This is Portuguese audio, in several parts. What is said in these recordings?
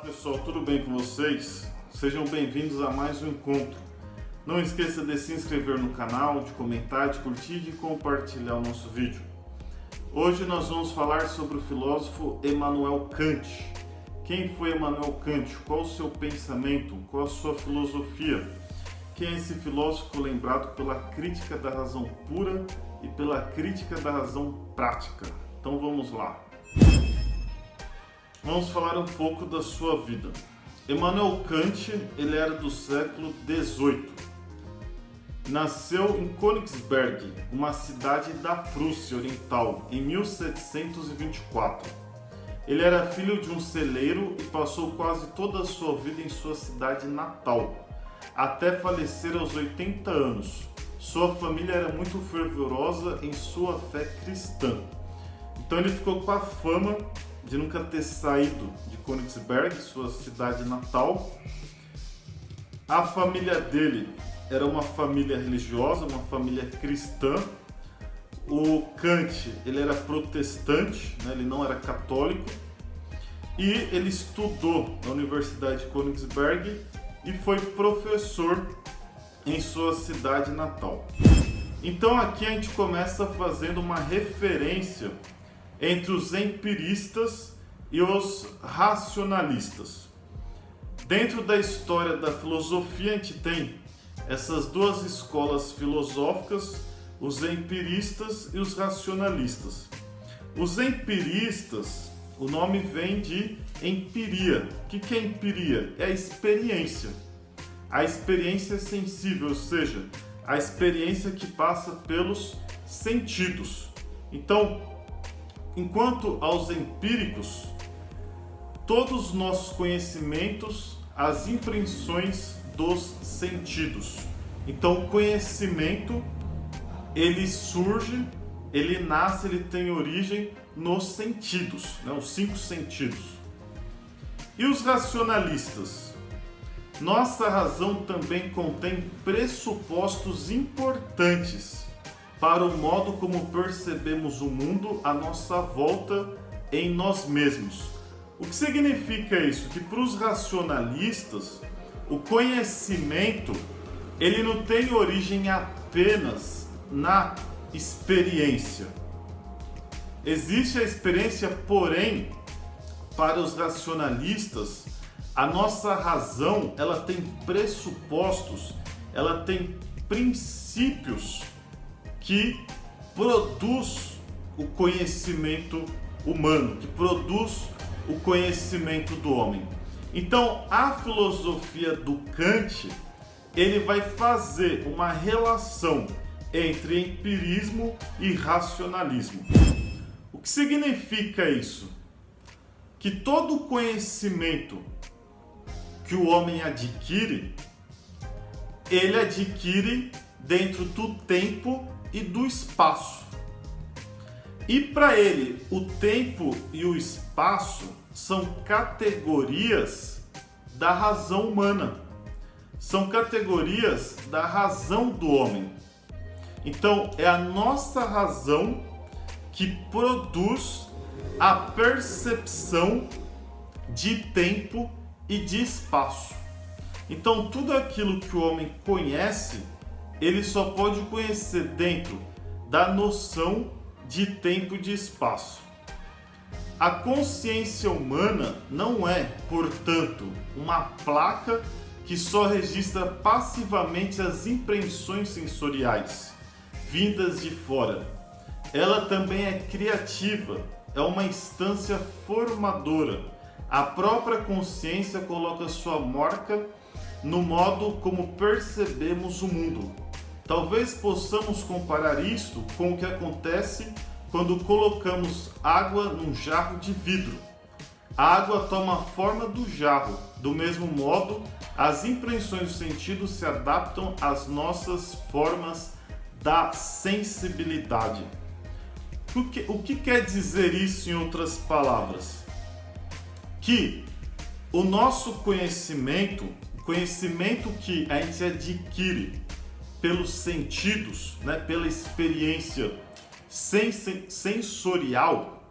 Pessoal, tudo bem com vocês? Sejam bem-vindos a mais um encontro. Não esqueça de se inscrever no canal, de comentar, de curtir e de compartilhar o nosso vídeo. Hoje nós vamos falar sobre o filósofo Immanuel Kant. Quem foi Immanuel Kant? Qual o seu pensamento? Qual a sua filosofia? Quem é esse filósofo lembrado pela crítica da razão pura e pela crítica da razão prática? Então vamos lá. Vamos falar um pouco da sua vida. Immanuel Kant, ele era do século XVIII. Nasceu em Königsberg, uma cidade da Prússia Oriental, em 1724. Ele era filho de um celeiro e passou quase toda a sua vida em sua cidade natal, até falecer aos 80 anos. Sua família era muito fervorosa em sua fé cristã. Então ele ficou com a fama de nunca ter saído de Königsberg, sua cidade natal. A família dele era uma família religiosa, uma família cristã. O Kant, ele era protestante, né? Ele não era católico. E ele estudou na Universidade de Königsberg e foi professor em sua cidade natal. Então aqui a gente começa fazendo uma referência entre os empiristas e os racionalistas. Dentro da história da filosofia, a gente tem essas duas escolas filosóficas, os empiristas e os racionalistas. Os empiristas, o nome vem de empiria. O que é empiria? É a experiência. A experiência sensível, ou seja, a experiência que passa pelos sentidos. Então, enquanto aos empíricos, todos os nossos conhecimentos, as impressões dos sentidos. Então, o conhecimento, ele surge, ele nasce, ele tem origem nos sentidos, né? Os 5 sentidos. E os racionalistas? Nossa razão também contém pressupostos importantes para o modo como percebemos o mundo à nossa volta em nós mesmos. O que significa isso? Que para os racionalistas, o conhecimento, ele não tem origem apenas na experiência. Existe a experiência, porém, para os racionalistas, a nossa razão, ela tem pressupostos, ela tem princípios que produz o conhecimento humano, que produz o conhecimento do homem. Então, a filosofia do Kant, ele vai fazer uma relação entre empirismo e racionalismo. O que significa isso? Que todo conhecimento que o homem adquire, ele adquire dentro do tempo e do espaço. E para ele, o tempo e o espaço são categorias da razão humana, são categorias da razão do homem. Então, é a nossa razão que produz a percepção de tempo e de espaço. Então, tudo aquilo que o homem conhece, ele só pode conhecer dentro da noção de tempo e de espaço. A consciência humana não é, portanto, uma placa que só registra passivamente as impressões sensoriais vindas de fora. Ela também é criativa, é uma instância formadora. A própria consciência coloca sua marca no modo como percebemos o mundo. Talvez possamos comparar isto com o que acontece quando colocamos água num jarro de vidro. A água toma a forma do jarro. Do mesmo modo, as impressões do sentido se adaptam às nossas formas da sensibilidade. O que quer dizer isso em outras palavras? Que o nosso conhecimento, o conhecimento que a gente adquire pelos sentidos, né, pela experiência sensorial,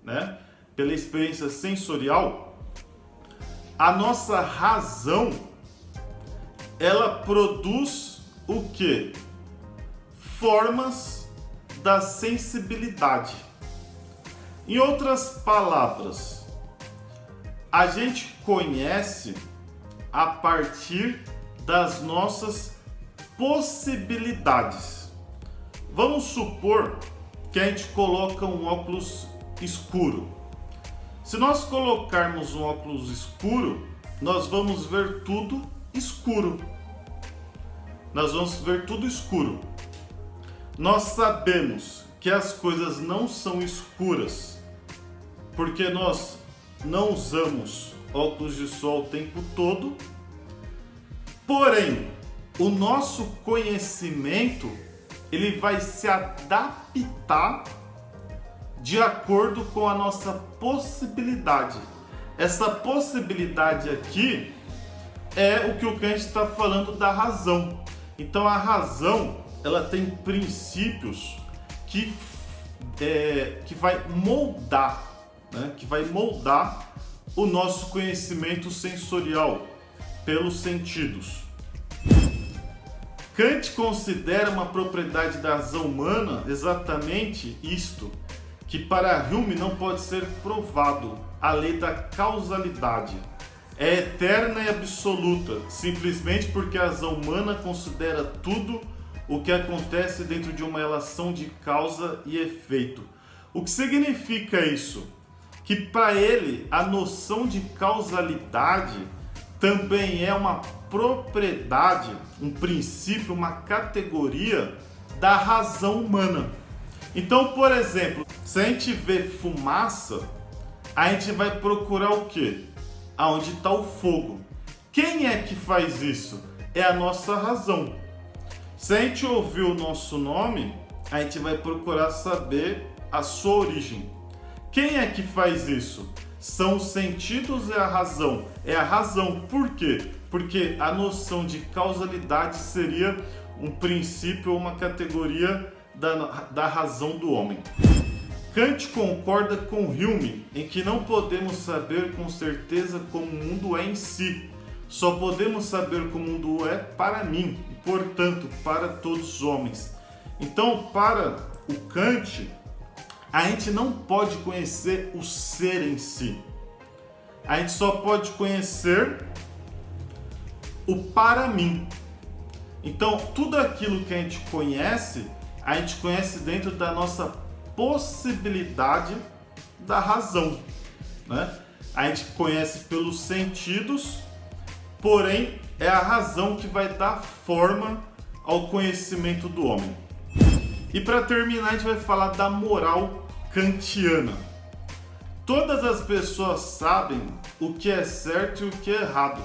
né, pela experiência sensorial, a nossa razão, ela produz o quê? Formas da sensibilidade. Em outras palavras, a gente conhece a partir das nossas possibilidades. Vamos supor que a gente coloca um óculos escuro. Se nós colocarmos um óculos escuro, nós vamos ver tudo escuro. Nós vamos ver tudo escuro. Nós sabemos que as coisas não são escuras porque nós não usamos óculos de sol o tempo todo. Porém, o nosso conhecimento ele vai se adaptar de acordo com a nossa possibilidade. Essa possibilidade aqui é o que o Kant está falando da razão. Então a razão ela tem princípios que vai moldar, né? Que vai moldar o nosso conhecimento sensorial pelos sentidos. Kant considera uma propriedade da razão humana exatamente isto, que para Hume não pode ser provado, a lei da causalidade. É eterna e absoluta, simplesmente porque a razão humana considera tudo o que acontece dentro de uma relação de causa e efeito. O que significa isso? Que para ele a noção de causalidade também é uma propriedade, um princípio, uma categoria da razão humana. Então, por exemplo, se a gente vê fumaça, a gente vai procurar o quê? Aonde está o fogo. Quem é que faz isso? É a nossa razão. Se a gente ouvir o nosso nome, a gente vai procurar saber a sua origem. Quem é que faz isso? São os sentidos e a razão. É a razão. Por quê? Porque a noção de causalidade seria um princípio ou uma categoria da razão do homem. Kant concorda com Hume em que não podemos saber com certeza como o mundo é em si. Só podemos saber como o mundo é para mim, e portanto para todos os homens. Então, para o Kant, a gente não pode conhecer o ser em si. A gente só pode conhecer o para mim. Então, tudo aquilo que a gente conhece dentro da nossa possibilidade da razão, né? A gente conhece pelos sentidos, porém é a razão que vai dar forma ao conhecimento do homem. E para terminar, a gente vai falar da moral kantiana. Todas as pessoas sabem o que é certo e o que é errado.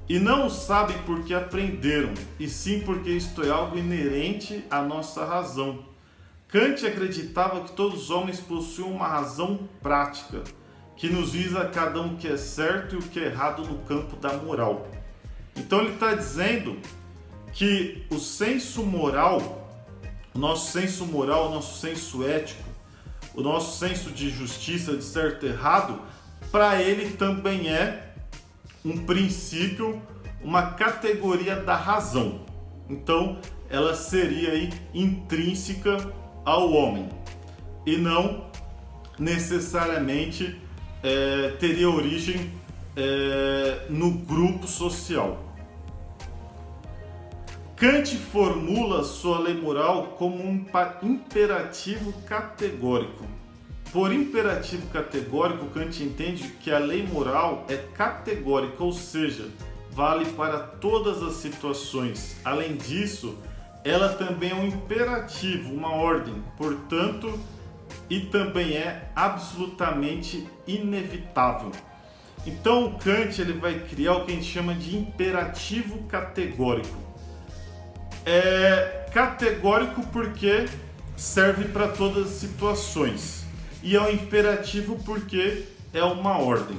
E não o sabem porque aprenderam, e sim porque isto é algo inerente à nossa razão. Kant acreditava que todos os homens possuem uma razão prática, que nos visa a cada um o que é certo e o que é errado no campo da moral. Então ele está dizendo que o senso moral, o nosso senso ético, o nosso senso de justiça, de certo e errado, para ele também é um princípio, uma categoria da razão. Então, ela seria aí intrínseca ao homem e não necessariamente teria origem no grupo social. Kant formula sua lei moral como um imperativo categórico. Por imperativo categórico, Kant entende que a lei moral é categórica, ou seja, vale para todas as situações. Além disso, ela também é um imperativo, uma ordem, portanto, e também é absolutamente inevitável. Então, Kant ele vai criar o que a gente chama de imperativo categórico. É categórico porque serve para todas as situações. E é um imperativo porque é uma ordem.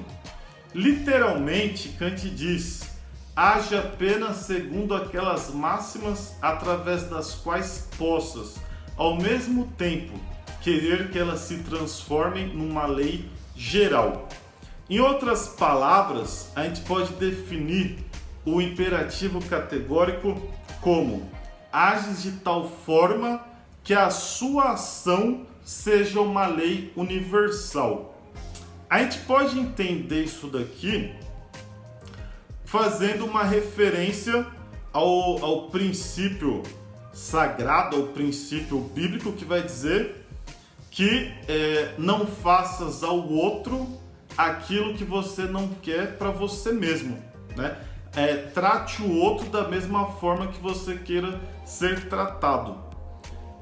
Literalmente, Kant diz: age apenas segundo aquelas máximas através das quais possas, ao mesmo tempo, querer que elas se transformem numa lei geral. Em outras palavras, a gente pode definir o imperativo categórico como: ages de tal forma que a sua ação seja uma lei universal. A gente pode entender isso daqui fazendo uma referência ao princípio sagrado, ao princípio bíblico, que vai dizer que não faças ao outro aquilo que você não quer para você mesmo, né? Trate o outro da mesma forma que você queira ser tratado.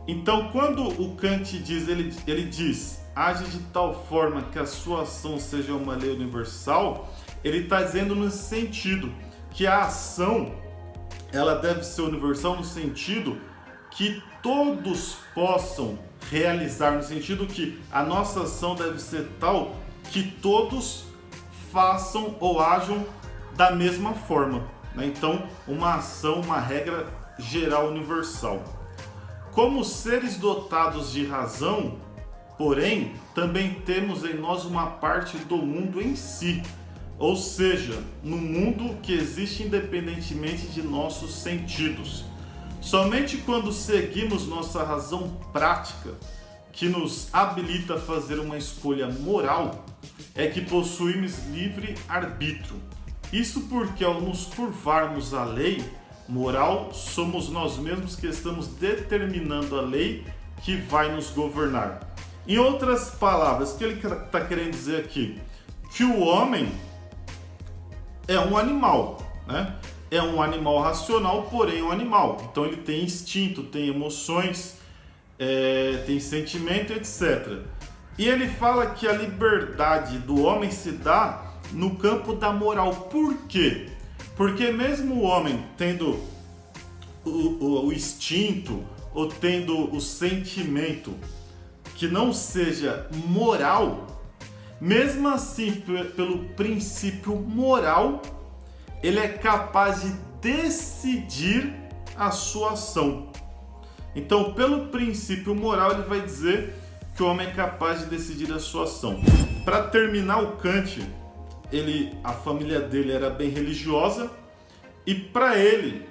Então, quando o Kant diz, ele diz: age de tal forma que a sua ação seja uma lei universal, ele está dizendo no sentido que a ação ela deve ser universal no sentido que todos possam realizar, no sentido que a nossa ação deve ser tal que todos façam ou ajam da mesma forma, né? Então, uma ação, uma regra geral universal. Como seres dotados de razão, porém, também temos em nós uma parte do mundo em si, ou seja, no mundo que existe independentemente de nossos sentidos. Somente quando seguimos nossa razão prática, que nos habilita a fazer uma escolha moral, é que possuímos livre arbítrio. Isso porque, ao nos curvarmos à lei moral, somos nós mesmos que estamos determinando a lei que vai nos governar. Em outras palavras, o que ele está querendo dizer aqui? Que o homem é um animal, né? É um animal racional, porém um animal. Então ele tem instinto, tem emoções, tem sentimento, etc. E ele fala que a liberdade do homem se dá no campo da moral. Por quê? Porque mesmo o homem tendo o instinto ou tendo o sentimento que não seja moral, mesmo assim, pelo princípio moral, ele é capaz de decidir a sua ação. Então, pelo princípio moral, ele vai dizer que o homem é capaz de decidir a sua ação. Para terminar, o Kant, a família dele era bem religiosa, e para ele,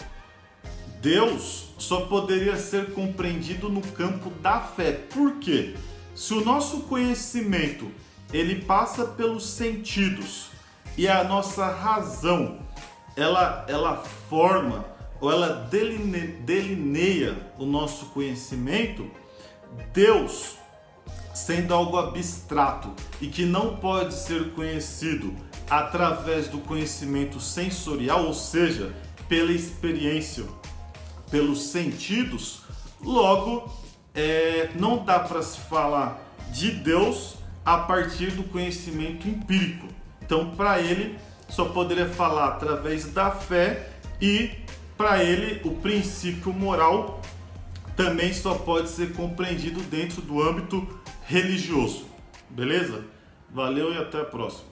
Deus só poderia ser compreendido no campo da fé. Por quê? Se o nosso conhecimento ele passa pelos sentidos e a nossa razão ela forma ou ela delineia o nosso conhecimento, Deus, sendo algo abstrato e que não pode ser conhecido através do conhecimento sensorial, ou seja, pela experiência, pelos sentidos, logo não dá para se falar de Deus a partir do conhecimento empírico. Então, para ele, só poderia falar através da fé, e para ele o princípio moral também só pode ser compreendido dentro do âmbito religioso. Beleza? Valeu e até a próxima.